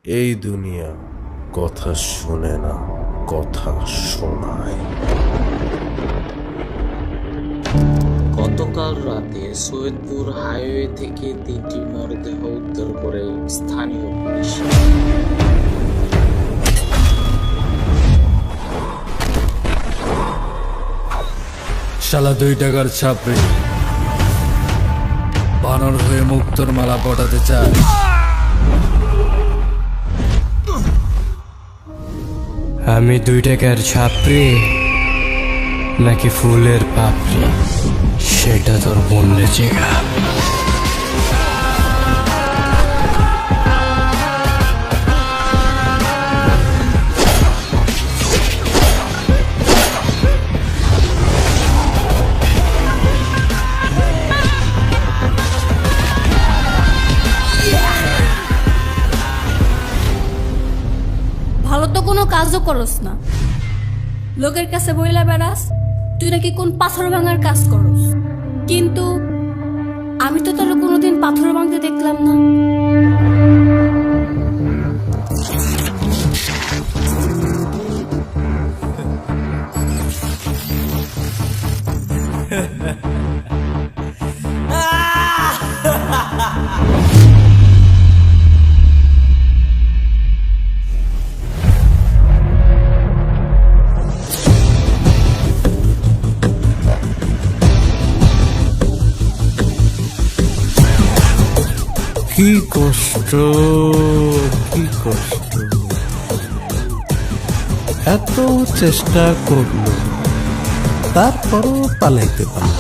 এই দুনিয়া কথা শোনে না, কথা শোনায়। গতকাল রাতে সৈয়দপুর হাইওয়ে থেকে 3টি মরদেহ উদ্ধার করে স্থানীয় পুলিশ। শালা 2 টাকার ছাপড়ি বানর হয়ে মুক্তর মালা পটাতে চায়। আমি 2 টাকার ছাপড়ি নাকি ফুলের পাপড়ি, সেটা তোর বললে চেগা। ভালো তো কোনো কাজও করস না, লোকের কাছে বইলা বেড়াস তুই নাকি কোন পাথর ভাঙার কাজ করস, কিন্তু আমি তো তোর কোনোদিন পাথর ভাঙতে দেখলাম না। কি কষ্ট, কি কষ্ট, এত চেষ্টা করলো তারপরও পালাইতে পারল।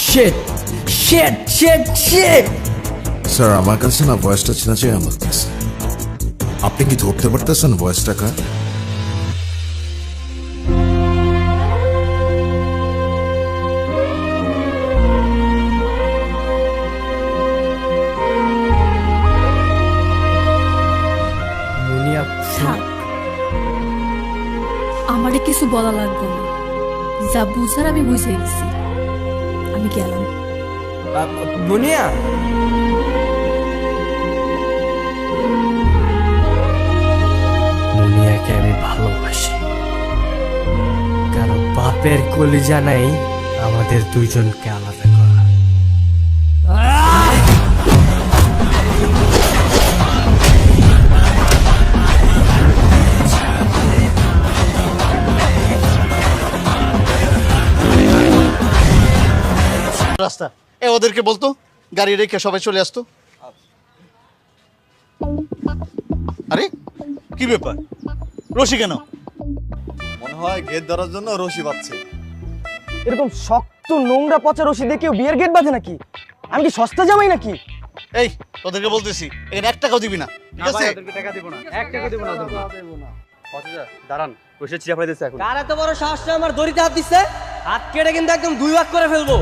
Shit shit shit shit. Sir, আমার কাছে না ভয়েসটা চেনা চাই আমার কাছে। আপনি কি ধরতে পারতেছেন ভয়েসটা কার? থাক, আমারে কিছু বলা লাগবে না, যা বুঝার আমি বুঝে গেছি, আমি গেলাম। মুনিয়া, মুনিয়াকে আমি ভালোবাসি, কারণ বাপের কলিজা নাই আমাদের দুইজনকে আলাদা করা। রাস্তা ওদেরকে বলতো গাড়ি রেখে সবাই চলে আসতো। আরে কি ব্যাপার, রশি কেন? মনে হয় গেট ধরার জন্য রশি বাঁধছে। এরকম শক্ত নোংরা পচা রশি দিয়ে কেউ বিয়ের গেট বাঁধে নাকি? আমি কি সস্তা জামাই নাকি? এই তোদেরকে বলতেছি এখানে 1 টাকাও দিবি না, ঠিক আছে? টাকা দিব না, 1 টাকা দিব না। দাঁড়ান, রশি চিরা ফেলে দিচ্ছে এখন। কার এত বড় সাহস আমার দড়িতে হাত দিচ্ছে? হাত কেটে কিন্তু একদম 2 ভাগ করে ফেলবো।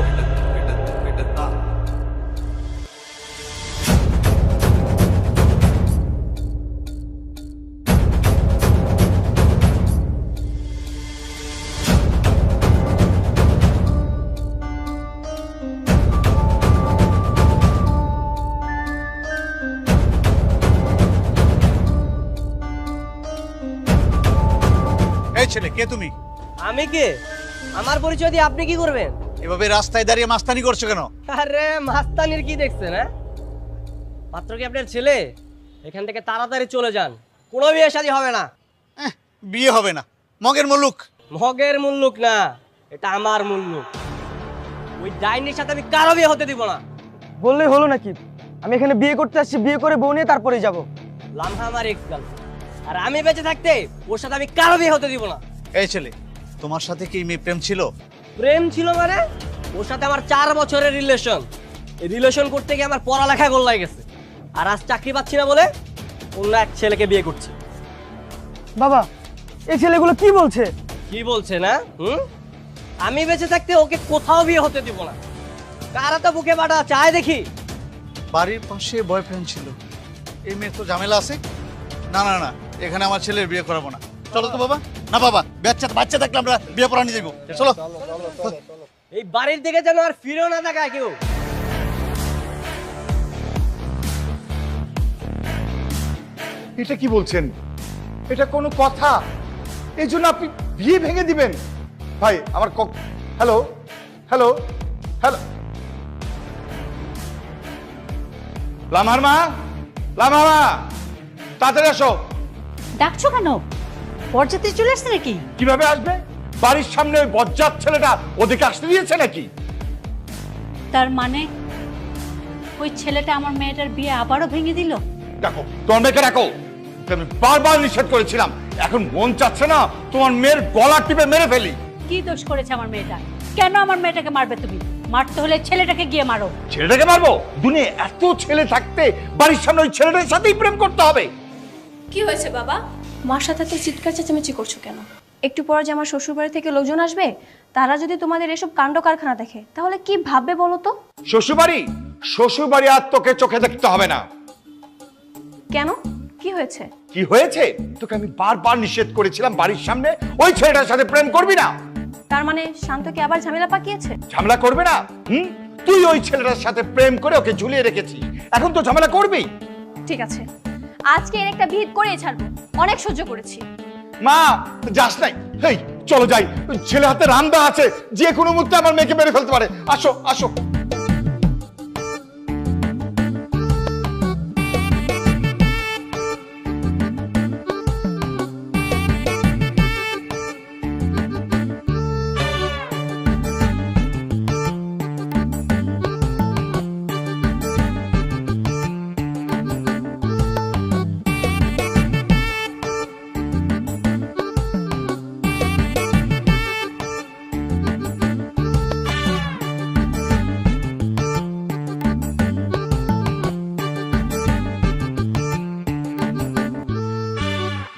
এই ছেলে, কে তুমি? আমি কে? আমার পরিচয় দিয়ে আপনি কি করবেন? এভাবে রাস্তায় দাঁড়িয়ে মাস্তানি করছো কেন? আরে মাস্তানির কি দেখছেন? হ্যাঁ, মাত্র কি আপনার ছেলে? এখান থেকে তাড়াতাড়ি চলে যান, কোনো বিয়ে শাদী হবে না। বিয়ে হবে না? মগের মুলুক। মগের মুল্লুক না, এটা আমার মুল্লুক। ওই ডাইনির সাথে আমি কারো বিয়ে হতে দিব না। বললেই হলো নাকি? আমি এখানে বিয়ে করতে আসছি, বিয়ে করে বউ নিয়ে তারপরে যাব। লামহা আমার এক্স গার্লফ্রেন্ড, আর আমি বেঁচে থাকতে ওর সাথে আমি কারো বিয়ে হতে দিব না। এই ছেলে, তোমার সাথে কি মেয়ে প্রেম ছিল? প্রেম ছিল মানে? ওর সাথে আমার 4 বছরের রিলেশন। এই রিলেশন করতে গিয়ে আমার পড়ালেখা গোল্লায় গেছে, আর আজ চাকরি পাচ্ছি না বলে অন্য এক ছেলেকে বিয়ে করছি। বাবা, এই ছেলেগুলো কি বলছে? কি বলছে না? আমি বেঁচে থাকতে ওকে কোথাও বিয়ে হতে দিব না। কারা তো বুকে বাটা চায় দেখি। বাড়ির পাশে বয়ফ্রেন্ড ছিল, এই মেয়ে তো ঝামেলা আছে। না না না, এখানে আমার ছেলের বিয়ে করাবো না। চলো তো বাবা। না বাবা, বাচ্চা থাকলে আমরা বিয়ে পড়া নিয়ে যাবো। চলো। এই বাড়ির দিকে যেন আর ফিরেও না তাকায় কেউ। এটা কি বলছেন? এটা কোনো কথা? এই জন্য আপনি বিয়ে ভেঙে দিবেন? ভাই আমার হ্যালো হ্যালো হ্যালো, লামার মা, লামার মা, তাড়াতাড়ি আসো। ডাকছো কেন? বরযাত্রী চলে আসছে নাকি? কিভাবে আসবে? বাড়ির সামনে ওই বজ্জাত ছেলেটা ওদিকে আসতে দিয়েছে নাকি? তার মানে ওই ছেলেটা আমার মেয়েটার বিয়ে আবারও ভেঙে দিল? দেখো তোমার মেয়েকে রাখো, আমি বারবার নিষেধ করেছিলাম, এখন মন চাচ্ছে না তোমার মেয়ের গলা টিপে মেরে ফেলি। কি দোষ করেছে আমার মেয়েটা? কেন আমার মেয়েটাকে মারবে তুমি? মারতে হলে ছেলেটাকে গিয়ে মারো। ছেলেটাকে মারবো? দুনিয়া এত ছেলে থাকতে বাড়ির সামনে ওই ছেলেটার সাথেই প্রেম করতে হবে? কি হয়েছে বাবা? মার সাথে তো চিৎকার চেঁচামেচি করছো কেন? একটু পরে যে আমার শ্বশুর বাড়ি থেকে লোকজন আসবে, তারা যদি তোমাদের এসব কাণ্ড কারখানা দেখে তাহলে কি ভাববে বলো তো? শ্বশুরবাড়ি? শ্বশুরবাড়ি আর তোকে চোখে দেখতে হবে না। কেন, কি হয়েছে? কি হয়েছে? তোকে আমি বারবার নিষেধ করেছিলাম বাড়ির সামনে ওই ছেলেটার সাথে প্রেম করবি না। তার মানে শান্তকে আবার ঝামেলা পাকিয়েছে? ঝামেলা করবে না? তুই ওই ছেলেটার সাথে প্রেম করে ওকে ঝুলিয়ে রেখেছিস, এখন তো ঝামেলা করবি। ঠিক আছে, আজকে এর একটা বিহিত করেই ছাড়বো, অনেক সহ্য করেছি। মা যাস নাই, হেই চলো যাই, ছেলে হাতে রান্দা আছে, যে কোনো মুহূর্তে আমার মেয়েকে মেরে ফেলতে পারে। আসো আসো।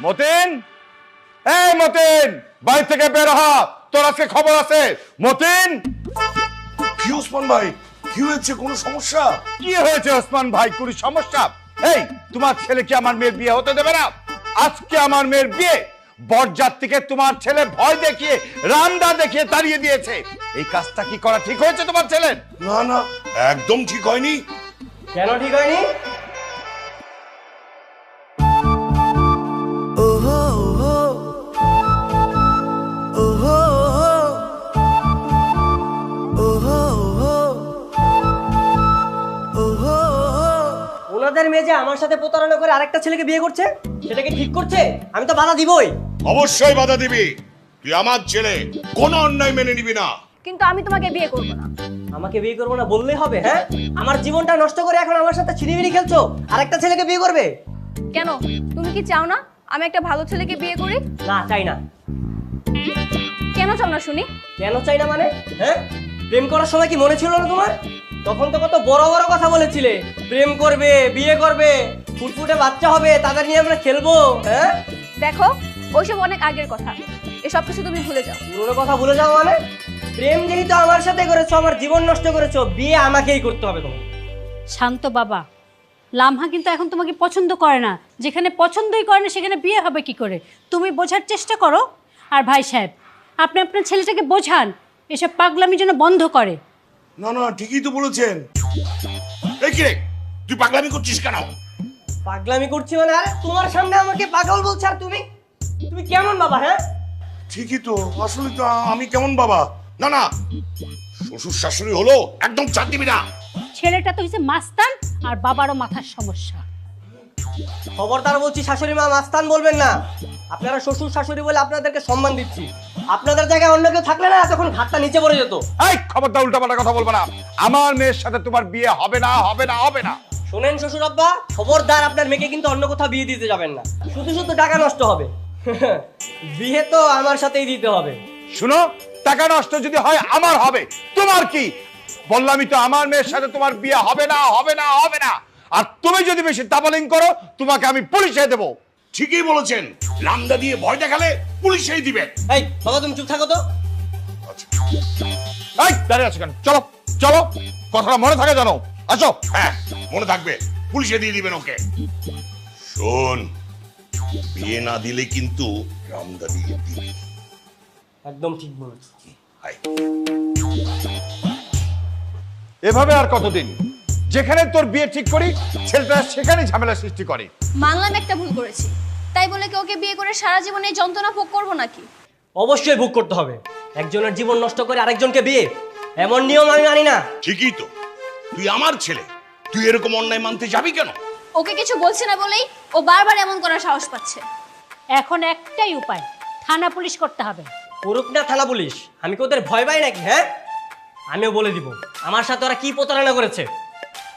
মতিন, এই মতিন, বাড়ি থেকে বের হ, তোর আজকে খবর আছে। মতিন। কি ওসমান ভাই, কি হয়েছে? কোনো সমস্যা? কি হয়েছে ওসমান ভাই? কোনো সমস্যা? এই তোমার ছেলে কি আমার মেয়ের বিয়ে হতে দেবে না? আজকে আমার মেয়ের বিয়ে বরযাত্রীকে তোমার ছেলে ভয় দেখিয়ে, রান্দা দেখিয়ে তাড়িয়ে দিয়েছে। এই কাজটা কি করা ঠিক হয়েছে তোমার ছেলের? না না, একদম ঠিক হয়নি। কেন ঠিক হয়নি? ওনাদের মেয়ে যে আমার সাথে প্রতারণা করে আরেকটা ছেলেকে বিয়ে করছে, সেটাকে ঠিক করছে? আমি তো বাধা দিবই। অবশ্যই বাধা দিবি, তুই আমার ছেলে, কোনো অন্যায় মেনে নিবি না। কিন্তু আমি তোমাকে বিয়ে করবো না। আমাকে বিয়ে করবো না বললেই হবে? হ্যাঁ, আমার জীবনটা নষ্ট করে এখন আমার সাথে ছিনিমিনি খেলছো, আরেকটা ছেলেকে বিয়ে করবে? কেন, তুমি কি চাও না আমি একটা ভালো ছেলেকে বিয়ে করি? না, চাই না। কেন চাও না শুনি? কেন চাই না মানে? হ্যাঁ, প্রেম করার সময় কি মনে ছিল না তোমার? তখন তো কত বড় বড় কথা বলেছিলে, প্রেম করবে, বিয়ে করবে, ফুটফুটে বাচ্চা হবে, তাদের নিয়ে আমরা খেলবো। হ্যাঁ দেখো, ওইসব অনেক আগের কথা, এসব কিছু তুমি ভুলে যাও। পুরোনো কথা ভুলে যাও মানে? প্রেম যেহেতু আমার সাথে করেছো, আমার জীবন নষ্ট করেছো, বিয়ে আমাকেই করতে হবে তোমার। শান্ত বাবা, লামহা কিন্তু এখন তোমাকে পছন্দ করে না। যেখানে পছন্দই করে না সেখানে বিয়ে হবে কি করে? তুমি বোঝার চেষ্টা করো। আর ভাই সাহেব, আপনি আপনার ছেলেটাকে বোঝান, এসব পাগলামি যেন বন্ধ করে। না না, ঠিকই তো বলেছেন। এই কি রে, তুই পাগলামি করছিস কেন? পাগলামি করছি মানে? আরে তোমার সামনে আমাকে পাগল বলছ, আর তুমি তুমি কেমন বাবা? হ্যাঁ ঠিকই তো, আসলে তো আমি কেমন বাবা? না না, শ্বশুর শাশুড়ি হলো, একদম চাপ দিবি না। ছেলেটা তো হচ্ছে মাস্তান, আর বাবারও মাথার সমস্যা। খবরদার বলছি, শাশুড়ি মা মাস্তান বলবেন না। আপনারা শ্বশুর শাশুড়ি বলে আপনাদেরকে সম্মান দিচ্ছি। আপনাদের জায়গায় অন্য কেউ থাকলে না তখন ঘাটটা নিচে পড়ে যেত। এই খবরদার উল্টাপাল্টা কথা বলবো না। আমার মেয়ের সাথে তোমার বিয়ে হবে না, হবে না, হবে না। শোনেন শ্বশুর আব্বা, খবরদার আপনার মেয়েকে কিন্তু অন্য কোথাও বিয়ে দিতে যাবেন না, শুধু শুধু টাকা নষ্ট হবে। বিয়ে তো আমার সাথেই দিতে হবে। শুনো, টাকা নষ্ট যদি হয় আমার হবে, তোমার কি? বললামই তো আমার মেয়ের সাথে তোমার বিয়ে হবে না, হবে না, হবে না। আর তুমি যদি বেশি দাবালিং করো, তোমাকে আমি পুলিশে দেবো। ঠিকই বলেছেন, রামদা দিয়ে ভয় দেখালে পুলিশেই দিবে। এই বাবা, তুমি চুপ থাকো তো। এই দাঁড়িয়ে আছো কেন? চলো চলো, কথাটা মনে থাকে জানো। আসো। হ্যাঁ, মনে থাকবে, পুলিশে দিয়ে দিবেন ওকে। শোন, বিয়ে না দিলে কিন্তু রামদা দিয়ে দিবে। একদম ঠিক বলেছ। এভাবে আর কতদিন? যেখানে তোর বিয়ে ঠিক করি ছেলেটা সেখানে ঝামেলা সৃষ্টি করে। মানলাম একটা ভুল করেছি, তাই বলে কি ওকে বিয়ে করে সারা জীবন এই যন্ত্রণা ভোগ করবো নাকি? অবশ্যই ভোগ করতে হবে। একজনের জীবন নষ্ট করে আরেকজনকে বিয়ে, এমন নিয়ম আমি মানি না। ঠিকই তো, তুই আমার ছেলে, তুই এরকম অন্যায় মানতে যাবি কেন? ওকে কিছু বলছি না বলেই ও বারবার এমন করার সাহস পাচ্ছে। এখন একটাই উপায়, থানা পুলিশ করতে হবে। করুক না থানা পুলিশ, আমি কি ওদের ভয় পাই নাকি? হ্যাঁ, আমিও বলে দিব আমার সাথে ওরা কি প্রতারণা করেছে।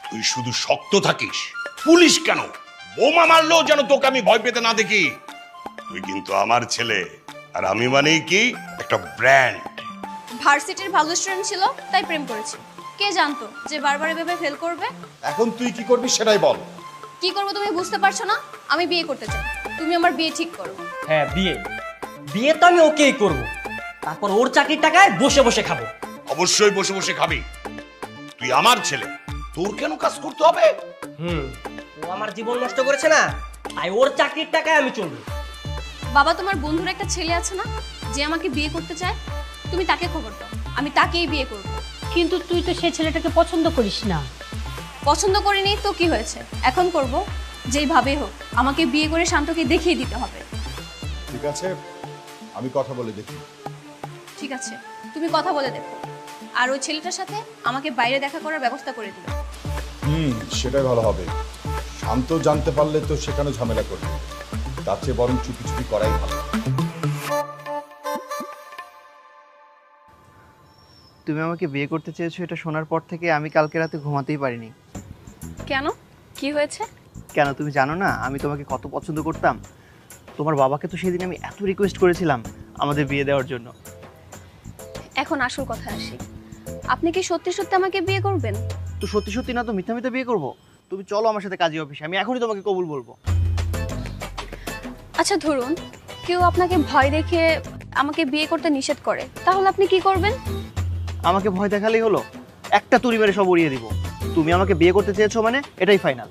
তুই শুধু শক্ত থাকিস, পুলিশ কেন, বোমা মারলেও যেন তোকে আমি ভয় পেতে না দেখি। তুই কিন্তু আমার ছেলে, আর আমি মানেই কি একটা ব্র্যান্ড। ভার্সিটির ভালো স্টুডেন্ট ছিল তাই প্রেম করেছি, কে জানতো যে বারবার এভাবে ফেল করবে। এখন তুই কি করবি সেটাই বল। কি করবো তুমি বুঝতে পারছো না? আমি বিয়ে করতে চাই, তুমি আমার বিয়ে ঠিক করো। হ্যাঁ, বিয়ে বিয়ে তো আমি ওকেই করব, তারপর ওর চাকরির টাকায় বসে বসে খাবো। অবশ্যই বসে বসে খাবি, তুই আমার ছেলে, তোর কেন কাজ করতে হবে? ও আমার জীবন নষ্ট করেছে না, তাই ওর চাকরির টাকায় আমি চলবো। বাবা, তোমার বন্ধুর একটা ছেলে আছে না যে আমাকে বিয়ে করতে চায়, তুমি তাকে খবর দাও, আমি তাকেই বিয়ে করব। কিন্তু তুই তো সেই ছেলেটাকে পছন্দ করিস না। পছন্দ করিনি তো কি হয়েছে, এখন করব। যেইভাবেই হোক আমাকে বিয়ে করে শান্তকে দেখিয়ে দিতে হবে। ঠিক আছে, আমি কথা বলে দেখি। ঠিক আছে, তুমি কথা বলে দেখো, আর ওই ছেলেটার সাথে আমাকে বাইরে দেখা করার ব্যবস্থা করে দিও। সেটাই ভালো হবে। শান্ত জানতে পারলে তো সেখানে ঝামেলা করবে, তার চেয়ে বরং চুপি চুপি করাই ভালো। তুমি আমাকে বিয়ে করতে চেয়েছো, এটা শোনার পর থেকে আমি কালকে রাতে ঘুমাতেই পারিনি। কেন, কি হয়েছে? কেন তুমি জানো না আমি তোমাকে কত পছন্দ করতাম? তোমার বাবাকে তো সেদিন আমি এত রিকোয়েস্ট করেছিলাম আমাদের বিয়ে দেওয়ার জন্য। এখন আসল কথা আসি, আপনি কি সত্যি সত্যি আমাকে বিয়ে করবেন? তো সত্যি সত্যি না তো মিথ্যা মিথ্যা বিয়ে করবো? তুমি চলো আমার সাথে কাজী অফিসে, আমি এখনই তোমাকে কবুল বলবো। আচ্ছা ধরুন কেউ আপনাকে ভয় দেখে আমাকে বিয়ে করতে নিষেধ করে, তাহলে আপনি কি করবেন? আমাকে ভয় দেখালেই হলো? একটা তুড়ি মেরে সব উড়িয়ে দিব। তুমি আমাকে বিয়ে করতে চেয়েছো মানে এটাই ফাইনাল।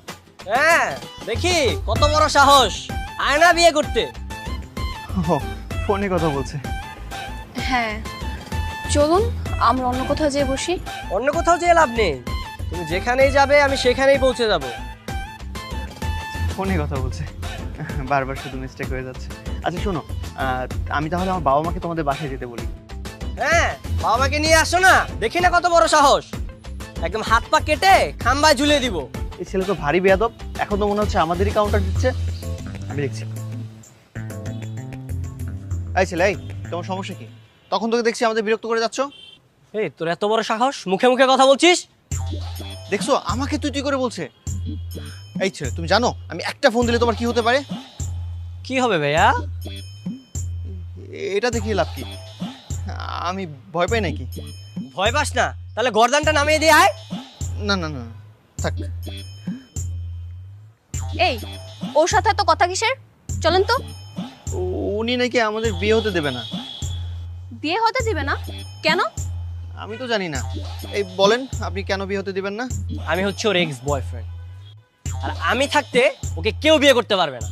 হ্যাঁ, দেখি কত বড় সাহস, আয় না বিয়ে করতে। ফোনে কথা বলছে। হ্যাঁ চলুন আমরা অন্য কোথাও যেয়ে বসি। অন্য কোথাও যেয়ে লাভ নেই, তুমি যেখানেই যাবে আমি সেখানেই পৌঁছে যাব। ফোনে কথা বলছে, বারবার শুধু মিস্টেক হয়ে যাচ্ছে। আচ্ছা শোনো, আমি তাহলে আমার বাবা মাকে তোমাদের বাসায় যেতে বলি। হ্যাঁ, বাবা মাকে নিয়ে আসো না, দেখি না কত বড় সাহস, একদম হাত পা কেটে খাম্বায় ঝুলিয়ে দিব। এই ছেলে তো ভারী বেয়াদব, এখন তো মনে হচ্ছে আমাদেরই কাউন্টার দিচ্ছে। আমি দেখছি। এই ছেলে, এই তোমার সমস্যা কি? তখন তোকে দেখছি আমাদের বিরক্ত করে যাচ্ছ। এই তোর এত বড় সাহস, মুখে মুখে কথা বলছিস? দেখছো আমাকে তুই তুই করে বলছে। এই ছেলে তুমি জানো আমি একটা ফোন দিলে তোমার কি হতে পারে? কি হবে ভাইয়া? এটা দেখিয়ে লাভ কি? আমি ভয় পাই নাকি? ভয় পাস না, তাহলে গর্দানটা নামিয়ে দিয়ে আয়। না না না থাক। এই ওর সাথে তো কথা কিসের? চলেন তো। উনি নাকি আমাদের বিয়ে হতে দেবে না। বিয়ে হতে দিবে না? কেন? আমি তো জানি না। এই বলেন আপনি কেন বিয়ে হতে দিবেন না? আমি হচ্ছে ওর এক্স বয়ফ্রেন্ড, আর আমি থাকতে ওকে কেউ বিয়ে করতে পারবে না।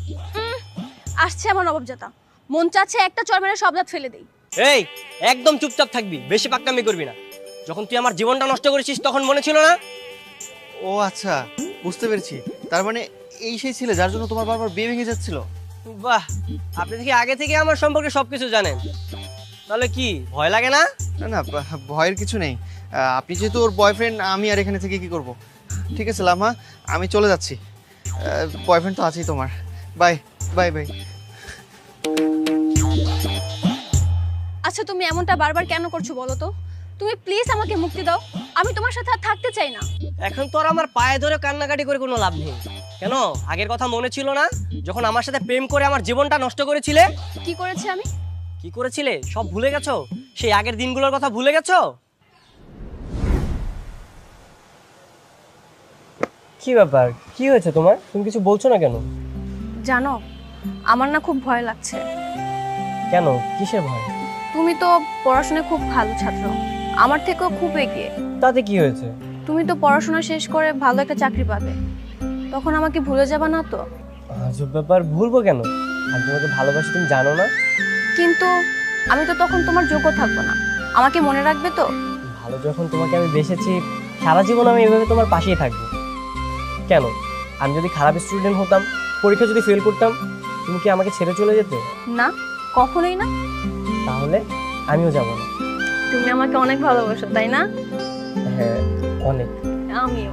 আসছে আমার নবাবজাতা, মন চাচ্ছে একটা চড় মেরে সব দাঁত ফেলে দেই। এই একদম চুপচাপ থাকবি, বেশি পাকনামি করবি না। যখন তুই আমার জীবনটা নষ্ট করেছিস তখন মনে ছিল না? ও আচ্ছা, বুঝতে পেরেছি। তার মানে এই সেই ছেলে যার জন্য তোমার বারবার বিয়ে ভেঙে যাচ্ছিল। বাহ, আপনি দেখি আগে থেকে আমার সম্পর্কে সবকিছু জানেন, তাহলে কি ভয় লাগে না? না না, ভয়ের কিছু নেই। আপনি যেহেতু ওর বয়ফ্রেন্ড, আমি আর এখানে থেকে কি করব? ঠিক আছে লামা, আমি চলে যাচ্ছি। বয়ফ্রেন্ড তো আছেই তোমার। Bye bye bye. আচ্ছা তুমি এমনটা বারবার কেন করছো বলো তো? তুমি প্লিজ আমাকে মুক্তি দাও, আমি তোমার সাথে আর থাকতে চাই না। এখন তো আর আমার পায়ে ধরে কান্নাকাটি করে কোনো লাভ নেই। কেন, আগের কথা মনে ছিল না যখন আমার সাথে প্রেম করে আমার জীবনটা নষ্ট করেছিলে? কি করেছি আমি? কি করেছিলে সব ভুলে গেছো? সেই আগের দিনগুলোর কথা ভুলে গেছো? কি ব্যাপার, কি হয়েছে তোমার? তুমি কিছু বলছো না কেন? জানো আমার না খুব ভয় লাগছে। কেন, কিসের ভয়? তুমি তো পড়াশোনায় খুব ভালো ছাত্র, আমার থেকেও খুব এগিয়ে। তাতে কি হয়েছে? তুমি তো পড়াশোনা শেষ করে ভালো একটা চাকরি পাবে, তখন আমাকে ভুলে যাবে না তো? আজব ব্যাপার, ভুলবো কেন? আমি তোমাকে ভালোবাসি, তুমি জানো না? কিন্তু আমি তো তখন তোমার যোগ্য থাকবো না, আমাকে মনে রাখবে তো? ভালো যখন তোমাকে আমি বেসেছি, সারা জীবন আমি এভাবে তোমার পাশেই থাকবো। কেন? আমি যদি খারাপ স্টুডেন্ট হতাম, পরীক্ষা যদি ফেল করতাম, তুমি কি আমাকে ছেড়ে চলে যেতে? না, কখনোই না। তাহলে আমিও যাব না। তুমি আমাকে অনেক ভালোবাসো, তাই না? হ্যাঁ, অনেক। আমিও।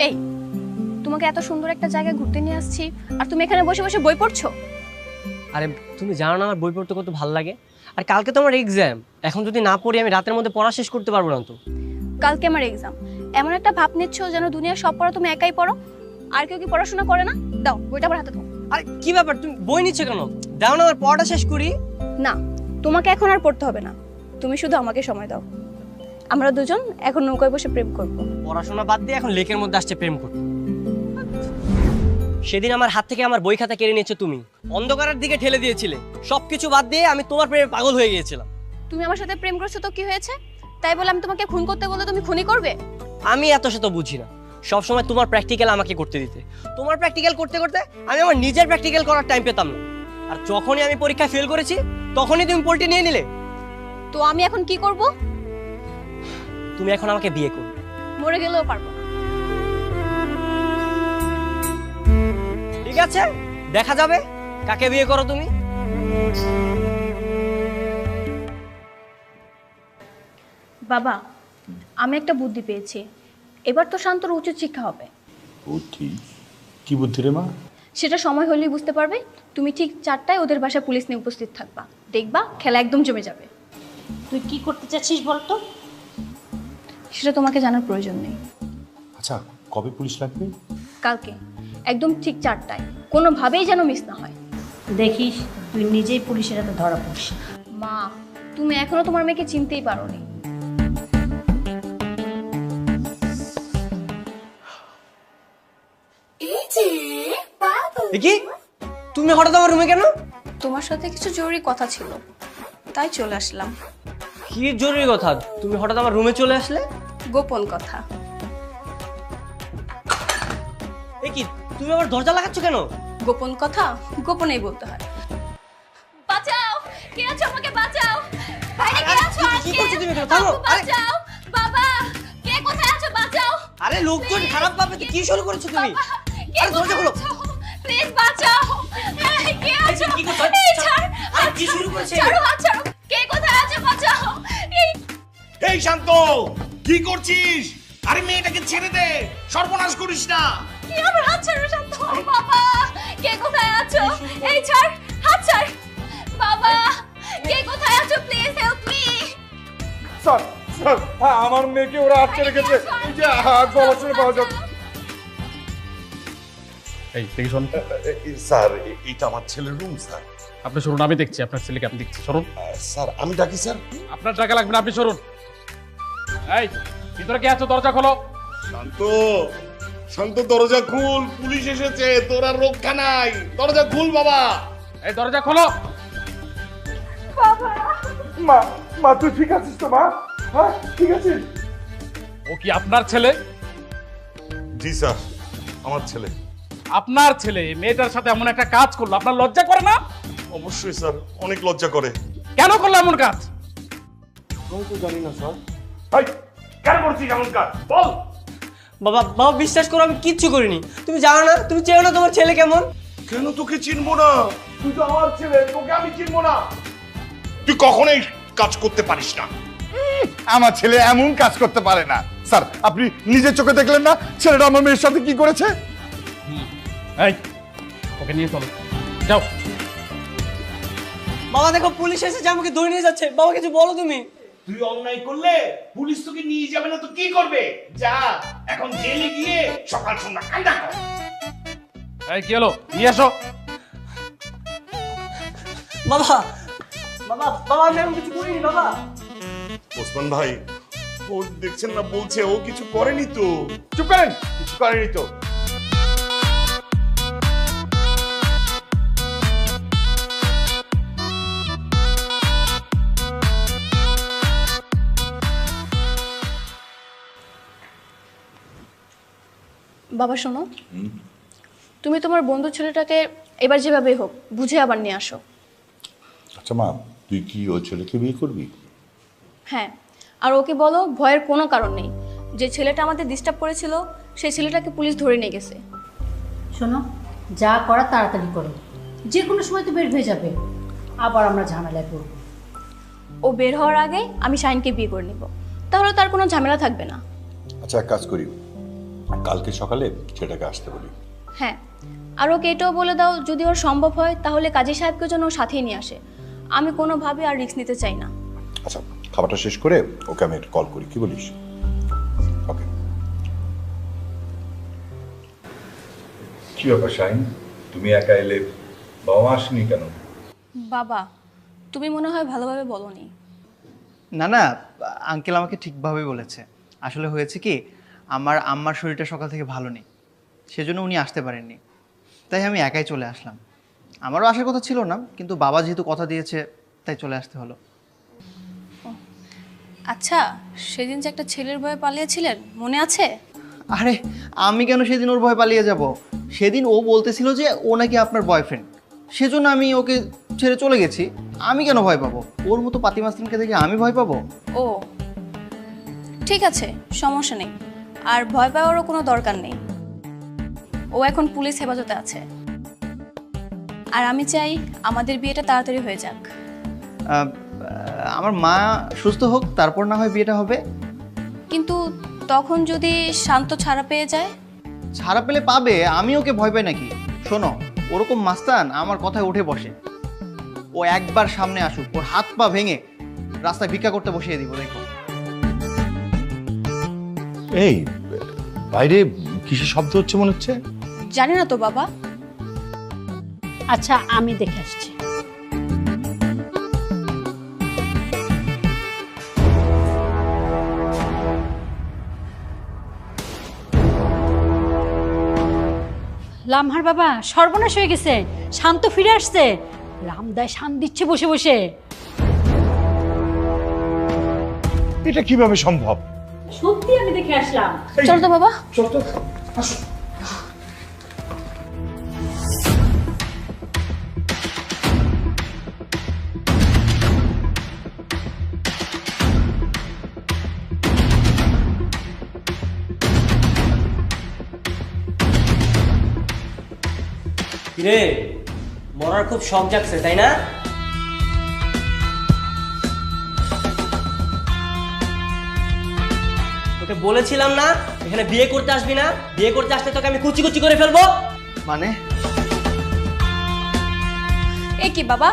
এই, তোমাকে এত সুন্দর একটা জায়গায় ঘুরতে নিয়ে আসছি আর তুমি এখানে বসে বসে বই পড়ছো? আরে তুমি জানো না আমার বই পড়তে কত ভালো লাগে? আর কালকে তো আমার এক্সাম, এখন যদি না পড়ি আমি রাতের মধ্যে পড়া শেষ করতে পারবো না তো। কালকে আমার এক্সাম, এমন একটা ভাব নিচ্ছ যেন দুনিয়ার সব পড়া তুমি একাই পড়ো, আর কেউ কি পড়াশোনা করে না? দাও বইটা আমার হাতে দাও। আরে কি ব্যাপার, তুমি বই নিচ্ছ কেন? দাও না, আমার পড়াটা শেষ করি। না, তোমাকে এখন আর পড়তে হবে না, তুমি শুধু আমাকে সময় দাও। আমরা দুজন এখন নৌকায় বসে প্রেম করব। পড়াশোনা বাদ দিয়ে এখন লেকের মধ্যে আসছে প্রেম করতে। সেদিন আমার হাত থেকে আমার বই খাতা কেড়ে নিয়েছো তুমি, অন্ধকারের দিকে ঠেলে দিয়েছিলে। সবকিছু বাদ দিয়ে আমি তোমার প্রেমে পাগল হয়ে গিয়েছিলাম। তুমি আমার সাথে প্রেম করছো তো কি হয়েছে? তাই বলে আমি তোমাকে খুন করতে বললে তুমি খুনই করবে? আমি এত শত বুঝি না, সবসময় তোমার প্র্যাকটিক্যাল আমাকে করতে দিতে। তোমার প্র্যাকটিক্যাল করতে করতে আমি আমার নিজের প্র্যাকটিক্যাল করার টাইম পেতাম না। আর যখনই আমি পরীক্ষায় ফেল করেছি তখনই তুমি পোল্টি নিয়ে নিলে। তো আমি এখন কি করব? তুমি এখন আমাকে বিয়ে করবে। মরে গেলেও পারবো না। ঠিক আছে, দেখা যাবে কাকে বিয়ে করো তুমি। বাবা, আমি একটা বুদ্ধি পেয়েছি, এবার তো শান্তর উচিত শিক্ষা হবে। বুদ্ধি? কি বুদ্ধি রে মা? সেটা সময় হলেই বুঝতে পারবে। তুমি ঠিক 4টায় ওদের বাসায় পুলিশ নিয়ে উপস্থিত থাকবা, দেখবা খেলা একদম জমে যাবে। তুই কি করতে চাচ্ছিস বলতো? সেটা তোমাকে জানার প্রয়োজন নেই। আচ্ছা, কবে পুলিশ লাগবে? কালকে একদম ঠিক 4টায়, কোনোভাবেই যেন মিস না হয়। দেখিস তুই নিজেই পুলিশের হাতে ধরা পড়িস। মা, তুমি এখনো তোমার মেয়েকে চিনতেই পারোনি। দেখি তুমি হঠাৎ আমার রুমে কেন? তোমার সাথে কিছু জরুরি কথা ছিল, তাই চলে আসলাম। কি জরুরি কথা? তুমি হঠাৎ আমার রুমে চলে আসলে? গোপন কথা। কি তুমি আবার দরজা লাগাচ্ছ কেন? গোপন কথা গোপনেই বলতে হয়। বাঁচাও, কে আছো? আমাকে বাঁচাও। বাইরে কে আছো? কি করছো তুমি? থামো। বাঁচাও বাবা, কে কোথায় আছো? বাঁচাও। আরে লোকজন খারাপ ভাবে কি শুরু করেছো তুমি? আরে দরজা খোলো প্লিজ, বাঁচাও। এই কে আছো? কি করছো? এই ছাড়। আরে কি শুরু করেছে? ছাড়ো, হাত ছাড়ো। কে কোথায় আছো? বাঁচাও। এই শান্ত, কি করছিস? আরে মেয়েটাকে ছেড়ে দে, সর্বনাশ করিস না। কি আমার হাত ছাড়ো শান্ত। বাবা, কে কোথায় আছো? এই ছাড়, হাত ছাড়। বাবা, কে কোথায় আছো? Please help me. Sir sir, আমার মেয়েকে ওরা আটকে রেখেছে। এই যে গলা শুনে পাওয়া যাচ্ছে। এই দেখি শোন। স্যার, এটা আমার ছেলের রুম স্যার। আপনি শুনুন, আমি দেখছি আপনার ছেলেকে, আমি দেখছি। সরুন স্যার, আমি ডাকি স্যার? আপনার টাকা লাগবে না, আপনি সরুন। এই ভিতরে কে আছো? দরজা খোলো। শান্ত, শান্ত, দরজা খুল, পুলিশ এসেছে, তোর আর রক্ষা নাই। দরজা খুল বাবা। এই দরজা খোলো। মা, মা তুই ঠিক আছিস তো? মা, হ্যাঁ ঠিক আছিস? ও কি আপনার ছেলে? জি স্যার, আমার ছেলে। আপনার ছেলে মেয়েটার সাথে এমন একটা কাজ করলো, আপনার লজ্জা করে না? অবশ্যই স্যার, অনেক লজ্জা করে। কেন করলো এমন কাজ? আমি তো জানি না স্যার। কেন করছিস এমন কাজ বল? বাবা, বাবা বিশ্বাস করো আমি কিচ্ছু করিনি। তুমি জানো না, তুমি চেনো না তোমার ছেলে কেমন। কেন তোকে চিনবো না? তুই তো আমার ছেলে, তোকে আমি চিনবো না? তুই কখনোই কাজ করতে পারিস না। আমার ছেলে এমন কাজ করতে পারে না। স্যার, আপনি নিজের চোখে দেখলেন না ছেলেটা আমার মেয়ের সাথে কি করেছে? এই ওকে নিয়ে চলো, যাও। বাবা দেখো পুলিশ এসেছে, আমাকে ধরে নিয়ে যাচ্ছে। বাবা কিছু বলো তুমি। তুই অন্যায় করলে পুলিশ তোকে নিয়ে যাবে না তো কি করবে? যা এখন জেলে গিয়ে সকাল সন্ধ্যা কান্না কর। এই কি হলো? নিয়ে আসো। বাবা, বাবা, বাবা আমি এমন কিছু করিনি বাবা। ওসমান ভাই, ও দেখছেন না বলছে ও কিছু করেনি তো। চুপ করেন, কিছু করেনি তো। বাবা শোনো, তুমি তোমার বন্ধু ছেলেটাকে এবার যেভাবেই হোক বুঝে আবার নিয়ে আসো। আচ্ছা মা, তুই কি ওই ছেলেকে বিয়ে করবি? হ্যাঁ, আর ওকে বলো ভয়ের কোনো কারণ নেই। যে ছেলেটা আমাদের ডিস্টার্ব করেছিল সেই ছেলেটাকে পুলিশ ধরে নিয়ে গেছে। শোনো, যা করা তাড়াতাড়ি করো, যে কোনো সময় তো বের হয়ে যাবে, আবার আমরা ঝামেলায় পড়ব। ও বের হওয়ার আগে আমি শাহিনকে বিয়ে করে নেব, তাহলে তার কোনো ঝামেলা থাকবে না। আচ্ছা এক কাজ করি, কালকে সকালে ছেলেটাকে আসতে বলি। হ্যাঁ, আর ওকে এটাও বলে দাও যদি ওর সম্ভব হয় তাহলে কাজী সাহেবকে যেন ওর সাথেই নিয়ে আসে। আমি কোনোভাবে আর রিস্ক নিতে চাই না। আচ্ছা, খাবারটা শেষ করে ওকে আমি একটা কল করি, কি বলিস? ওকে। কি ব্যাপার শাহিন, তুমি একা এলে, বাবা মা আসেনি কেন? বাবা, তুমি মনে হয় ভালোভাবে বলোনি। না না, আঙ্কেল আমাকে ঠিকভাবেই বলেছে। আসলে হয়েছে কি, আমার আম্মার শরীরটা সকাল থেকে ভালো নেই, সেজন্য উনি আসতে পারেননি, তাই আমি একাই চলে আসলাম। আমারও আসার কথা ছিল না, কিন্তু বাবা যেহেতু কথা দিয়েছে তাই চলে আসতে হলো। আচ্ছা, সেদিন যে একটা ছেলের ভয়ে পালিয়েছিলেন মনে আছে? আরে আমি কেন সেদিন ওর ভয় পালিয়ে যাব? সেদিন ও বলতেছিল যে ও নাকি আপনার বয়ফ্রেন্ড, সেজন্য আমি ওকে ছেড়ে চলে গেছি। আমি কেন ভয় পাবো? ওর মতো পাতি মাস্তানকে দেখে আমি ভয় পাবো? ও ঠিক আছে, সমস্যা নেই, আর ভয় পাওয়ারও কোনো দরকার নেই। ও এখন পুলিশ হেফাজতে আছে, আর আমি চাই আমাদের বিয়েটা তাড়াতাড়ি হয়ে যাক। আমার মা সুস্থ হোক, তারপর না হয় বিয়েটা হবে। কিন্তু তখন যদি শান্ত ছাড়া পেয়ে যায়? ছাড়া পেলে পাবে, আমি ওকে ভয় পাই নাকি? শোনো, ওরকম মাস্তান আমার কথায় উঠে বসে। ও একবার সামনে আসুক, ওর হাত পা ভেঙে রাস্তায় ভিক্ষা করতে বসিয়ে দিব, দেখো। এই বাইরে কিসের শব্দ হচ্ছে মনে হচ্ছে? জানি না তো বাবা। আচ্ছা, আমি দেখে আসছি। লামহার বাবা সর্বনাশ হয়ে গেছে, শান্ত ফিরে আসছে। রামদায় শান দিচ্ছে বসে বসে। এটা কিভাবে সম্ভব? সত্যি আমি দেখে আসলাম। চল তো বাবা, চল তো, আসো। রে মরার খুব শখ জাগছে তাই না? তোকে বলেছিলাম না এখানে বিয়ে করতে আসবি না, বিয়ে করতে আসলে তোকে আমি কুচি কুচি করে ফেলবো। মানে এই কি বাবা,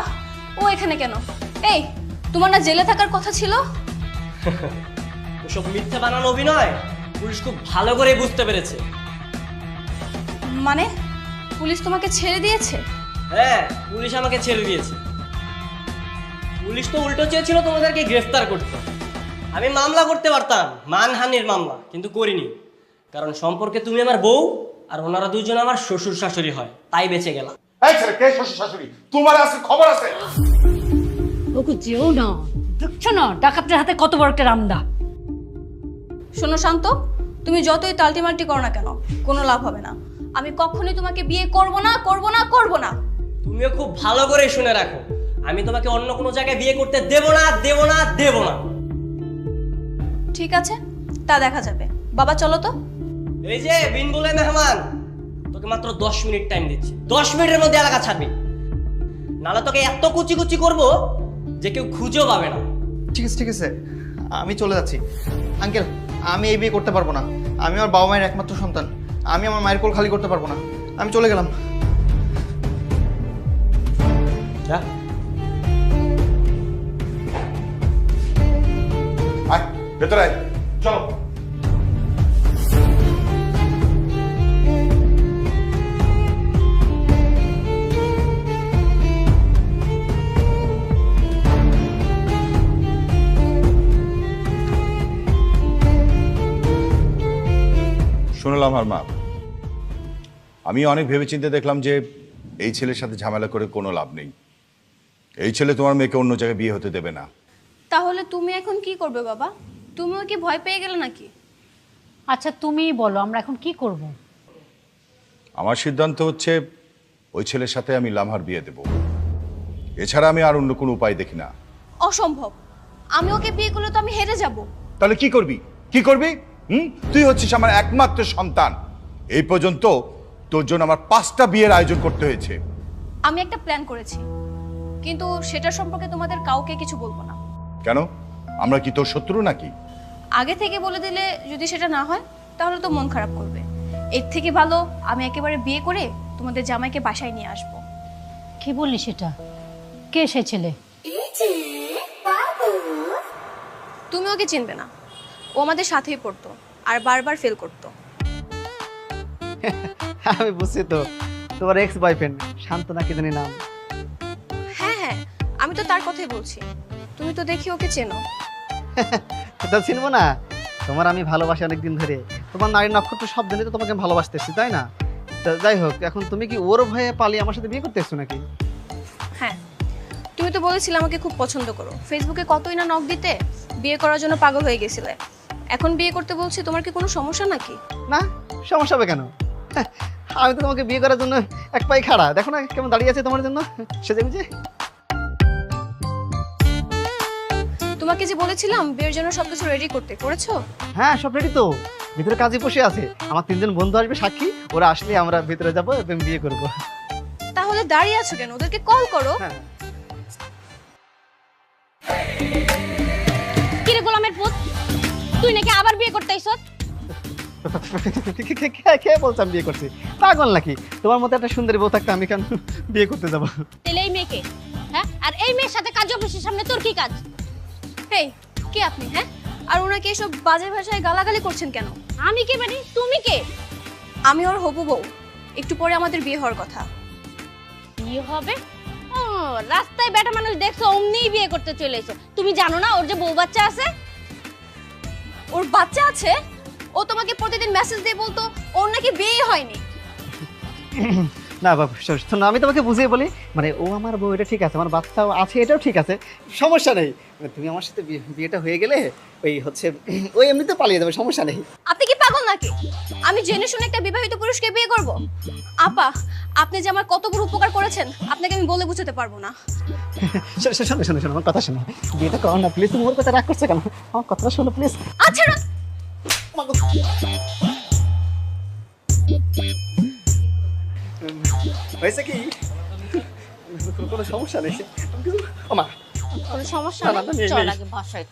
ও এখানে কেন? এই, তোমার না জেলে থাকার কথা ছিল? ওসব মিথ্যা বানানো অভিনয় পুলিশ খুব ভালো করে বুঝতে পেরেছে। মানে পুলিশ তোমাকে ছেড়ে দিয়েছে? হ্যাঁ, পুলিশ আমাকে ছেড়ে দিয়েছে। পুলিশ তো উল্টো চেয়েছিল তোমাদেরকে গ্রেফতার করতে। আমি মামলা করতে পারতাম, মানহানির মামলা, কিন্তু করিনি, কারণ সম্পর্কে তুমি আমার বউ আর ওনারা দুজন আমার শ্বশুর শাশুড়ি হয়, তাই বেঁচে গেলাম। এই ছেলে কে শ্বশুর শাশুড়ি? তোমার আছে খবর আছে? ওকে যেও না, দেখছো না ডাকাতের হাতে কত বড় একটা রামদা। শোনো শান্ত, তুমি যতই তালটিমাল্টি করো না কেন কোনো লাভ হবে না। আমি কখনোই তোমাকে বিয়ে করব না, করব না, করব না। তুমিও খুব ভালো করে শুনে রাখো, আমি তোমাকে অন্য কোনো জায়গায় বিয়ে করতে দেব না, দেব না, দেব না। ঠিক আছে, তা দেখা যাবে। বাবা চলো তো। এই যে বিন বলে মেহমান, তোকে মাত্র 10 মিনিট টাইম দিচ্ছি। 10 মিনিটের মধ্যে এলাকা ছাড়বি, নাহলে তোকে এত কুচি কুচি করবো যে কেউ খুঁজেও পাবে না। ঠিক আছে ঠিক আছে, আমি চলে যাচ্ছি। আঙ্কেল, আমি এই বিয়ে করতে পারবো না। আমি আমার বাবা মায়ের একমাত্র সন্তান, আমি আমার মায়ের কোল খালি করতে পারবো না। আমি চলে গেলাম। যা। আয় ভেতরে আয়, চলো। লামহার মা, আমি অনেক ভেবেচিন্তে দেখলাম যে এই ছেলের সাথে ঝামেলা করে কোনো লাভ নেই। এই ছেলে তোমার মেয়েকে অন্য জায়গায় বিয়ে হতে দেবে না। তাহলে তুমি এখন কি করবে বাবা? তুমিও কি ভয় পেয়ে গেলে নাকি? আচ্ছা তুমিই বলো আমরা এখন কি করব? আমার সিদ্ধান্ত হচ্ছে ওই ছেলের সাথে আমি লামহার বিয়ে দেব। এছাড়া আমি আর অন্য কোনো উপায় দেখি না। অসম্ভব। আমি ওকে বিয়ে করলে তো আমি হেরে যাব। তাহলে কি করবি? কি করবি? তুই হচ্ছিস আমার একমাত্র সন্তান। এই পর্যন্ত তোর জন্য আমার 5টা বিয়ের আয়োজন করতে হয়েছে। আমি একটা প্ল্যান করেছি, কিন্তু সেটা সম্পর্কে তোমাদের কাউকে কিছু বলবো না। কেন? আমরা কি তোর শত্রু নাকি? আগে থেকে বলে দিলে যদি সেটা না হয় তাহলে তো মন খারাপ করবে। এর থেকে ভালো আমি একেবারে বিয়ে করে তোমাদের জামাইকে বাসায় নিয়ে আসবো। কি বললি সেটা? কে সে ছেলে? তুমি ওকে চিনবে না। ও আমাদের সাথেই পড়তো আর বারবার ফেল করতো। আমি বুঝছি তো, তোমার এক্স বয়ফ্রেন্ড শান্ত নাকি জানি নাম। হ্যাঁ হ্যাঁ, আমি তো তার কথাই বলছি। তুমি তো দেখি ওকে চেনো। তো চিনবো না? তোমার আমি ভালোবাসি অনেকদিন ধরে। তোমার নারী নক্ষত্র সব দিনে তো তোমাকে ভালোবাসতেছি, তাই না? তো যাই হোক, এখন তুমি কি ওর ভয়ে পালিয়ে আমার সাথে বিয়ে করতে এসছো নাকি? হ্যাঁ, তুমি তো বলেছিলে আমাকে খুব পছন্দ করো। ফেসবুকে কতই না নক দিতে, বিয়ে করার জন্য পাগল হয়ে গেছিলে। এখন বিয়ে করতে বলছি, তোমার কি কোনো সমস্যা নাকি? না, সমস্যা হবে কেন? আমি তো তোমাকে বিয়ে করার জন্য এক পায়ে খাড়া। দেখো না কেমন দাঁড়িয়ে আছে তোমার জন্য সেজে বুঝে। তোমাকে যে বলেছিলাম বিয়ের জন্য সবকিছু রেডি করতে, করেছো? হ্যাঁ, সব রেডি তো। ভিতরে কাজে বসে আছে। আমার 3জন বন্ধু আসবে সাক্ষী। ওরা আসলে আমরা ভিতরে যাবো এবং বিয়ে করব। তাহলে দাঁড়িয়ে আছো কেন? ওদেরকে কল করো। কিরে গোলামের পুত, তুই নাকি আবার বিয়ে করতে আইছস? কে বলতাম বিয়ে করছি? পাগল নাকি? তোমার মতো একটা সুন্দরী বউ থাকতে আমি কেন বিয়ে করতে যাবো? তাহলে এই মেয়েকে, হ্যাঁ, আর এই মেয়ের সাথে কাজ অফিসের সামনে তোর কি কাজ? হেই, কে আপনি? হ্যাঁ, আর ওনাকে এসব বাজে ভাষায় গালাগালি করছেন কেন? আমি কে মানে? তুমি কে? আমি ওর হবু বউ। একটু পরে আমাদের বিয়ে হওয়ার কথা। বিয়ে হবে? ও, রাস্তায় বেটা মানুষ দেখছো অমনিই বিয়ে করতে চলে এসো। তুমি জানো না ওর যে বউ বাচ্চা আছে? ওর বাচ্চা আছে? ও তোমাকে প্রতিদিন মেসেজ দিয়ে বলতো ওর নাকি বিয়ে হয়নি। না বাবু, শোনো, আমি তোমাকে বুঝিয়ে বলি, মানে ও আমার বউ, এটা ঠিক আছে, আমার বাচ্চাও আছে, এটাও ঠিক আছে, সমস্যা নেই। তুমি আমার সাথে বিয়েটা হয়ে গেলে ওই এমনিতে পালিয়ে যাবে, সমস্যা নেই। আপনি কি পাগল নাকি? আমি জেনে শুনে একটা বিবাহিত পুরুষকে বিয়ে করব? আপা, আপনি যে আমার কত বড় উপকার করেছেন আপনাকে আমি বলে বুঝাতে পারবো না। শোনো শোনো শোনো, আমার কথা শোনো, বিয়েটা করো না প্লিজ। তুমি ওর কথা রাগ করছো কেন? আমার কথাটা শোনো প্লিজ। আচ্ছা, হয়েছে কি? কোনো সমস্যা নেই। কোনো সমস্যা না, নেই, চল আগে বাসায়।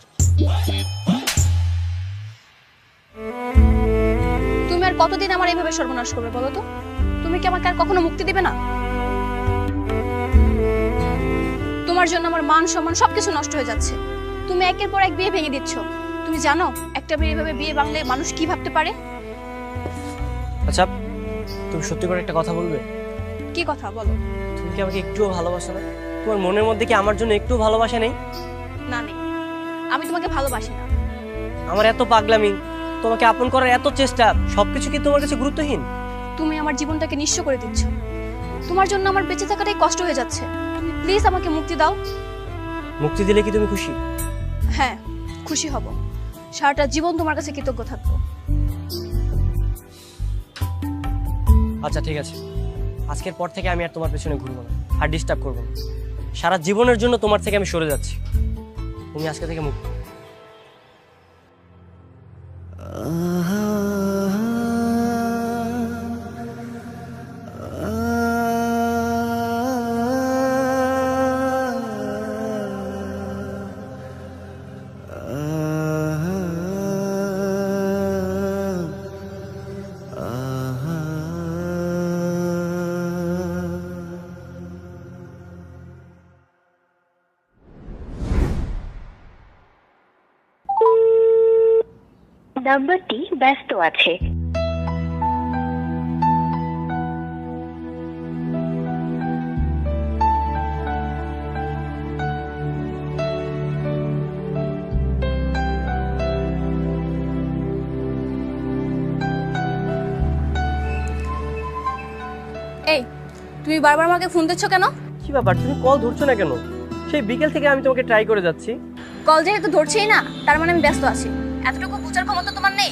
তুমি আর কতদিন আমার এইভাবে সর্বনাশ করবে বলো তো? তুমি কি আমাকে আর কখনো মুক্তি দিবে না? তোমার জন্য আমার মান সম্মান সবকিছু নষ্ট হয়ে যাচ্ছে। তুমি একের পর এক বিয়ে ভেঙে দিচ্ছ। তুমি জানো একটা মেয়ে এইভাবে বিয়ে ভাঙলে মানুষ কি ভাবতে পারে? আচ্ছা, তুমি সত্যি করে একটা কথা বলবে? কি কথা বলো? তুমি কি আমাকে একটুও ভালোবাসো না? তোমার মনের মধ্যে কি আমার জন্য একটু ভালোবাসা নেই? না, নেই। আমি তোমাকে ভালোবাসি না। আমার এত পাগলামি, তোমাকে আপন করার এত চেষ্টা, সবকিছু কি তোমার কাছে গুরুত্বহীন? তুমি আমার জীবনটাকে নিঃস্ব করে দিচ্ছ। তোমার জন্য আমার বেঁচে থাকাটাই কষ্ট হয়ে যাচ্ছে। তুমি প্লিজ আমাকে মুক্তি দাও। মুক্তি দিলে কি তুমি খুশি? হ্যাঁ, খুশি হব। সারাটা জীবন তোমার কাছে কৃতজ্ঞ থাকবো। আচ্ছা ঠিক আছে, আজকের পর থেকে আমি আর তোমার পেছনে ঘুরবো না, আর ডিস্টার্ব করবো না। সারা জীবনের জন্য তোমার থেকে আমি সরে যাচ্ছি। তুমি আজকে থেকে মুক্ত। নাম্বারটি ব্যস্ত আছে। এই তুমি বারবার আমাকে ফোন দিচ্ছ কেন? কি ব্যাপার, তুমি কল ধরছো না কেন? সেই বিকেল থেকে আমি তোমাকে ট্রাই করে যাচ্ছি। কল যেহেতু ধরছেই না, তার মানে আমি ব্যস্ত আছি। এতটুকু বোঝার ক্ষমতা তোমার নেই?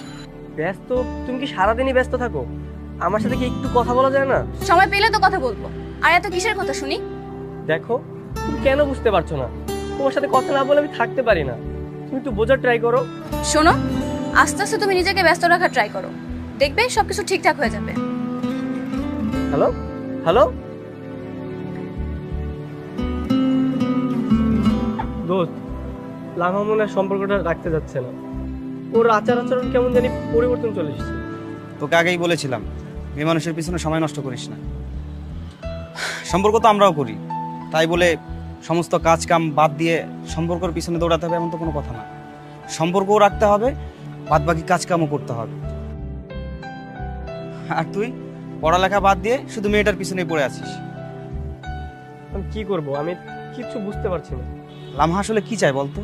ব্যস্ত? তুমি কি সারাদিনই ব্যস্ত থাকো? আমার সাথে কি একটু কথা বলা যায় না? সময় পেলে তো কথা বলবো। আর এত কিসের কথা শুনি? দেখো, তুমি কেন বুঝতে পারছো না? তোমার সাথে কথা না বলে আমি থাকতে পারি না। তুমি একটু বোঝার ট্রাই করো। শোনো, আস্তে আস্তে তুমি নিজেকে ব্যস্ত রাখার ট্রাই করো, দেখবে সবকিছু ঠিকঠাক হয়ে যাবে। হ্যালো হ্যালো দোস্ত, লামা মনে হয় সম্পর্কটা রাখতে যাচ্ছে না। ওর আচার আচরণ কেমন জানি পরিবর্তন চলে এসেছে। তোকে আগেই বলেছিলাম, মেয়ে মানুষের পিছনে সময় নষ্ট করিস না। সম্পর্ক তো আমরাও করি, তাই বলে সমস্ত কাজ কাম বাদ দিয়ে সম্পর্কের পিছনে দৌড়াতে হবে এমন তো কোনো কথা না। সম্পর্কও রাখতে হবে, বাদ বাকি কাজ কামও করতে হবে। আর তুই পড়ালেখা বাদ দিয়ে শুধু মেয়েটার পিছনেই পড়ে আছিস। আমি কি করব? আমি কিছু বুঝতে পারছি না। লামহা আসলে কি চায় বলতো?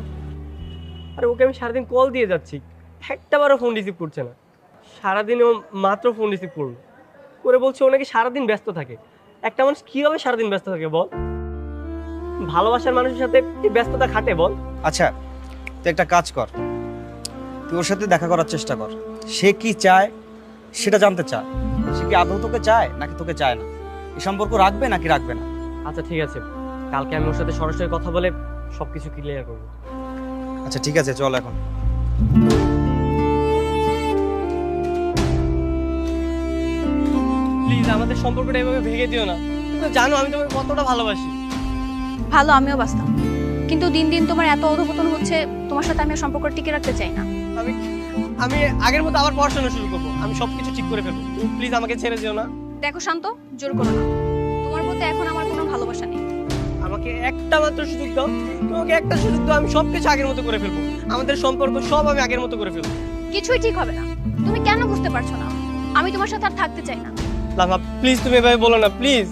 আরে ওকে আমি সারাদিন কল দিয়ে যাচ্ছি, একটাবারও ফোন রিসিভ করছে না। সারাদিন ও মাত্র ফোন রিসিভ করলো করে বলছে ও নাকি সারাদিন ব্যস্ত থাকে। একটা মানুষ কিভাবে সারাদিন ব্যস্ত থাকে বল? ভালোবাসার মানুষের সাথে কি ব্যস্ততা খাটে বল? আচ্ছা, তুই একটা কাজ কর, তুই ওর সাথে দেখা করার চেষ্টা কর। সে কি চায় সেটা জানতে চা। সে কি আদৌ তোকে চায় নাকি তোকে চায় না, এই সম্পর্ক রাখবে নাকি রাখবে না। আচ্ছা ঠিক আছে, কালকে আমি ওর সাথে সরাসরি কথা বলে সবকিছু ক্লিয়ার করবো। আচ্ছা ঠিক আছে, চল এখন। প্লিজ আমাদের সম্পর্কটা এভাবে ভেঙে দিও না। তুমি তো জানো আমি তোমাকে কতটা ভালোবাসি। ভালো আমিও বাসতাম, কিন্তু দিন দিন তোমার এত অধঃপতন হচ্ছে, তোমার সাথে আমি সম্পর্ক টিকে রাখতে চাই না। আমি আগের মতো আবার পড়াশোনা শুরু করবো, আমি সবকিছু ঠিক করে ফেলবো। তুমি প্লিজ আমাকে ছেড়ে যেও না। দেখো শান্ত, জোর করো না। তোমার প্রতি এখন আমার কোনো ভালোবাসা নেই। আমাকে একটা মাত্র সুযোগ দাও, তোমাকে একটা সুযোগ দাও, আমি সবকিছু আগের মতো করে ফেলবো। আমাদের সম্পর্ক সব আমি আগের মতো করে ফেলবো। কিছুই ঠিক হবে না। তুমি কেন বুঝতে পারছো না? আমি তোমার সাথে আর থাকতে চাই না। লামা প্লিজ, তুমি এভাবে বলো না প্লিজ।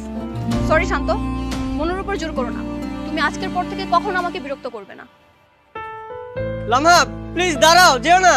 সরি শান্ত, মনের উপর জোর করো না। তুমি আজকের পর থেকে কখনো আমাকে বিরক্ত করবে না। লামা প্লিজ দাঁড়াও, যেও না।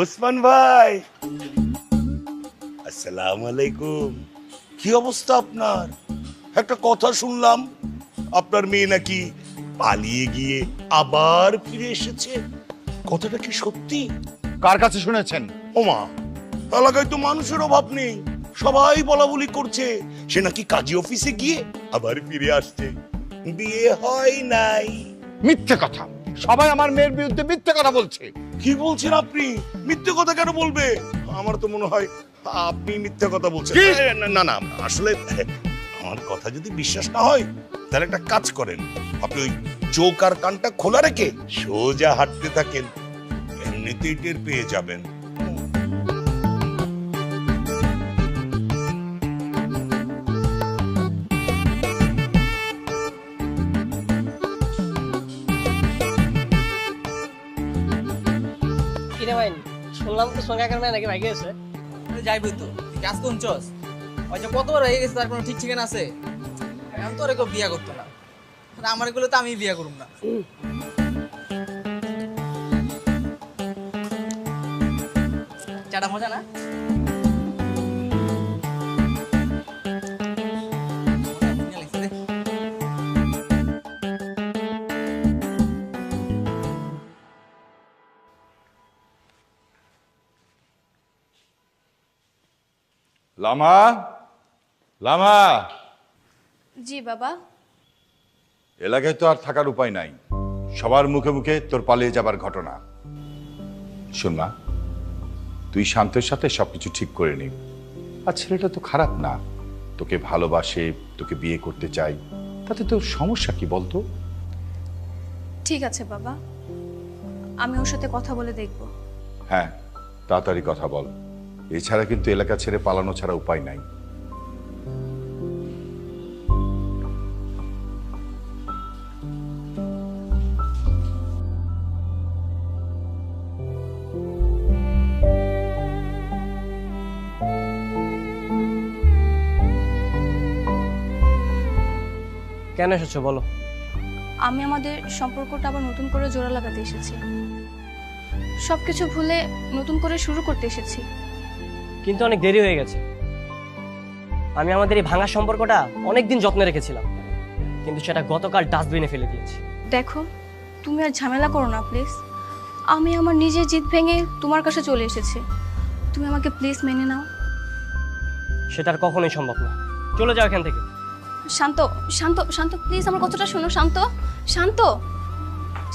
ওসমান ভাই, আসসালামু আলাইকুম। কি অবস্থা আপনার? একটা কথা শুনলাম আপনার মেয়ে নাকি পালিয়ে গিয়ে আবার ফিরে এসেছে। কথাটা কি সত্যি? কার কাছে শুনেছেন? ওমা, এলাকায় তো মানুষের অভাব নেই, সবাই বলাবলি করছে সে নাকি কাজী অফিসে গিয়ে আবার ফিরে আসছে। বিয়ে হয় নাই। মিথ্যে কথা, সবাই আমার মেয়ের বিরুদ্ধে মিথ্যে কথা বলছে। কি বলছেন আপনি? মিথ্যে কথা কেন বলবে? আমার তো মনে হয় আপনি মিথ্যে কথা বলছেন। না না না, আসলে আমার কথা যদি বিশ্বাস না হয় তাহলে একটা কাজ করেন, আপনি ওই চোখ আর কানটা খোলা রেখে সোজা হাঁটতে থাকেন, এমনিতেই টের পেয়ে যাবেন। কিরে ভাই, শুনলাম তো সোনাকার মেয়ে নাকি ভাগে গেছে। যাইবই তো, কাজ কোনছস? ওই যে কতবার হয়ে গেছে, তার কোনো ঠিক ঠিকানা আছে? আমি তো ওরে বিয়া করতো না, আমার এগুলো তো আমি বিয়া করুম না। চাটা মজা না? লামা, লামা, জি বাবা। এলাকায় তো আর থাকার উপায় নাই, সবার মুখে মুখে তোর পালিয়ে যাবার ঘটনা। শোন মা, তুই শান্তের সাথে সবকিছু ঠিক করে নি। আর ছেলেটা তো খারাপ না, তোকে ভালোবাসে, তোকে বিয়ে করতে চাই, তাতে তোর সমস্যা কি বলতো? ঠিক আছে বাবা, আমি ওর সাথে কথা বলে দেখব। হ্যাঁ, তাড়াতাড়ি কথা বল, এছাড়া কিন্তু এলাকা ছেড়ে পালানো ছাড়া উপায় নাই। কেন এসেছো বলো? আমি আমাদের সম্পর্কটা আবার নতুন করে জোড়া লাগাতে এসেছি। সবকিছু ভুলে নতুন করে শুরু করতে এসেছি। কিন্তু অনেক দেরি হয়ে গেছে। আমি আমাদের এই ভাঙা সম্পর্কটা অনেকদিন যত্নে রেখেছিলাম, কিন্তু সেটা গতকাল ডাস্টবিনে ফেলে দিয়েছি। দেখো, তুমি আর ঝামেলা করো না প্লিজ। আমি আমার নিজের জিদ ভেঙে তোমার কাছে চলে এসেছি। তুমি আমাকে প্লিজ মেনে নাও। সেটা আর কখনোই সম্ভব না। চলে যাও এখান থেকে। শান্ত শান্ত শান্ত প্লিজ আমার কথাটা শোনো। শান্ত শান্ত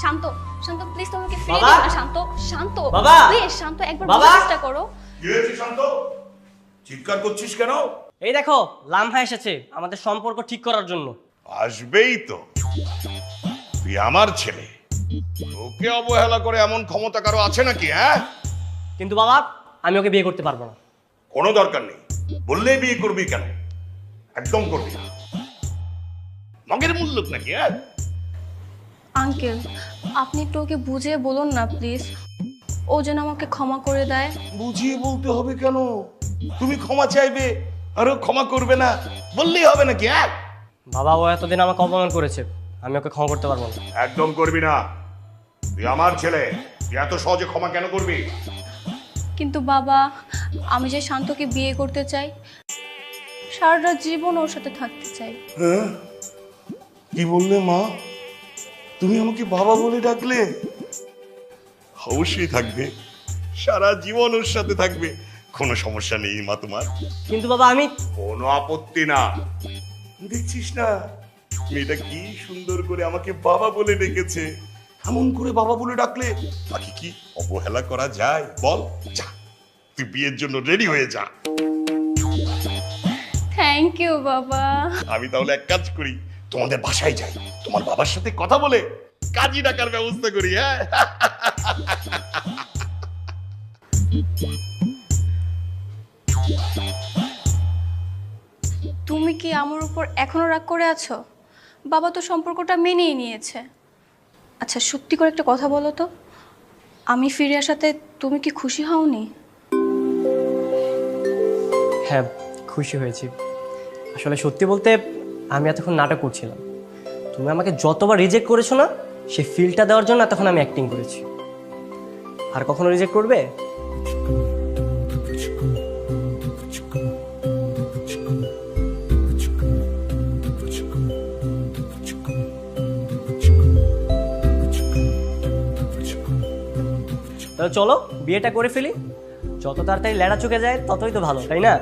শান্ত শান্ত প্লিজ তোমাকে ফিরে দিও না। শান্ত শান্ত প্লিজ শান্ত একবার বোঝার চেষ্টা করো। কি হয়েছে শান্ত? চিৎকার করছিস কেন? এই দেখো, লামহা এসেছে আমাদের সম্পর্ক ঠিক করার জন্য। আসবেই তো, তুই আমার ছেলে, ওকে অবহেলা করে এমন ক্ষমতা কারো আছে নাকি? হ্যাঁ, কিন্তু বাবা, আমি ওকে বিয়ে করতে পারবো না। কোনো দরকার নেই, বললেই বিয়ে করবি কেন? একদম করবি না। মগের মূল্য নাকি? হ্যাঁ আঙ্কেল, আপনি একটু ওকে বুঝিয়ে বলুন না প্লিজ, ও যেন আমাকে ক্ষমা করে দেয়। বুঝিয়ে বলতে হবে কেন? তুমি ক্ষমা চাইবে আর ও ক্ষমা করবে না, বললেই হবে নাকি? হ্যাঁ বাবা, ও এতদিন আমাকে অপমান করেছে, আমি ওকে ক্ষমা করতে পারবো না। একদম করবি না, তুই আমার ছেলে, তুই এত সহজে ক্ষমা কেন করবি? কিন্তু বাবা, আমি যে শান্তকে বিয়ে করতে চাই, সারাটা জীবন ওর সাথে থাকতে চাই। হ্যাঁ, কি বললে মা? তুমি আমাকে বাবা বলে ডাকলে? অবশ্যই থাকবে, সারা জীবন ওর সাথে থাকবে, কোনো সমস্যা নেই মা তোমার। কিন্তু বাবা, আমি কোনো আপত্তি না। দেখছিস না মেয়েটা কি সুন্দর করে আমাকে বাবা বলে ডেকেছে। এমন করে বাবা বলে ডাকলে বাকি কি অবহেলা করা যায় বল? যা, তুই বিয়ের জন্য রেডি হয়ে যা। থ্যাংক ইউ বাবা। আমি তাহলে এক কাজ করি, তোমাদের বাসায় যাই, তোমার বাবার সাথে কথা বলে কাজী ডাকার ব্যবস্থা করি। হ্যাঁ, তুমি কি আমার উপর এখনো রাগ করে আছো? বাবা তো সম্পর্কটা মেনেই নিয়েছে। আচ্ছা, সত্যি করে একটা কথা বলো তো, আমি ফিরে আসাতে তুমি কি খুশি হওনি? হ্যাঁ, খুশি হয়েছি। আসলে সত্যি বলতে আমি এতক্ষণ নাটক করছিলাম। তুমি আমাকে যতবার রিজেক্ট করেছো না, সেই ফিলটা দেওয়ার জন্য তখন আমি অ্যাক্টিং করেছি। আর কখনো রিজেক্ট করবে? তাহলে চলো বিয়েটা করে ফেলি। যত তাড়াতাড়ি লেড়া চুকে যায় ততই তো ভালো, তাই না?